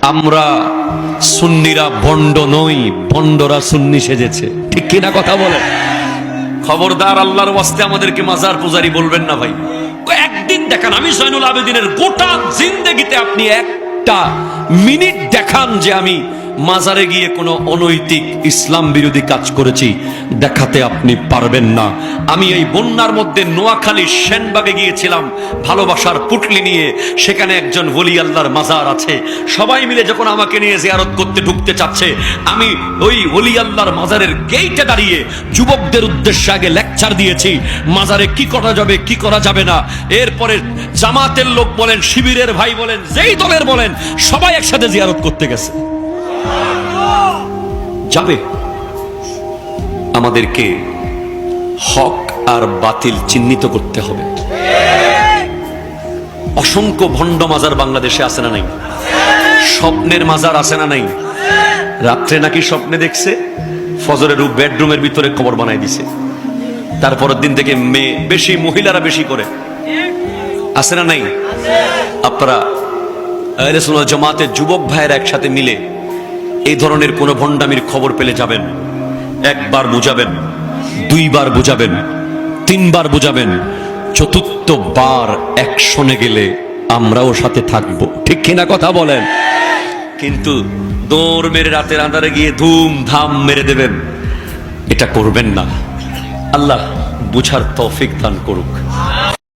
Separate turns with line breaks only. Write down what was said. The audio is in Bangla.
আমরা সুন্নিরা ভণ্ড নই, ভণ্ডরা সুন্নি সেজেছে। ঠিক কিনা কথা বলে? খবরদার, আল্লাহর ওয়াস্তে আমাদেরকে মাজার পূজারি বলবেন না ভাই। একদিন দেখান, আমি জয়নুল আবেদিনের গোটা জিন্দেগিতে আপনি একটা মিনিট দেখান যে আমি মাজারে গিয়ে কোনো অনৈতিক ইসলাম বিরোধী কাজ করেছি, দেখাতে আপনি পারবেন না। আমি এই বন্যার মধ্যে নোয়াখালী সেনবাগে গিয়েছিলাম ভালোবাসার পুটলি নিয়ে, সেখানে একজন ওলি আল্লাহর মাজার আছে। সবাই মিলে যখন আমাকে নিয়ে জিয়ারত করতে ঢুকতে চাচ্ছে, আমি ওই ওলি আল্লাহর মাজারের গেইটে দাঁড়িয়ে যুবকদের উদ্দেশ্যে আগে লেকচার দিয়েছি, মাজারে কি করা যাবে কি করা যাবে না। এরপরে জামাতের লোক বলেন, শিবিরের ভাই বলেন, যেই দলের বলেন, সবাই একসাথে জিয়ারত করতে গেছে। যাবে, আমাদেরকে হক আর বাতিল চিহ্নিত করতে হবে। অসংখ্য ভণ্ড মাজার বাংলাদেশে আছে না নাই? স্বপ্নের মাজার আছে না নাই? রাত্রে নাকি স্বপ্নে দেখছে ফজরের বেডরুমের ভিতরে কবর বানাই দিছে, তারপরের দিন থেকে মেয়ে বেশি, মহিলারা বেশি করে, আছে না নাই? আপনারা আহলে সুন্নাত জামাতের যুবক ভাইয়েরা একসাথে মিলে এই ধরনের কোন ভণ্ডামির খবর পেলে যাবেন, একবার বুঝাবেন, দুইবার বুঝাবেন, তিনবার বুঝাবেন, চতুর্থ বার অ্যাকশনে গেলে আমরাও সাথে থাকবো। ঠিক কিনা কথা বলেন? কিন্তু দৌড় মেরে রাতের আঁধারে গিয়ে ধুমধাম মেরে দেবেন, এটা করবেন না। আল্লাহ বুঝার তৌফিক দান করুক।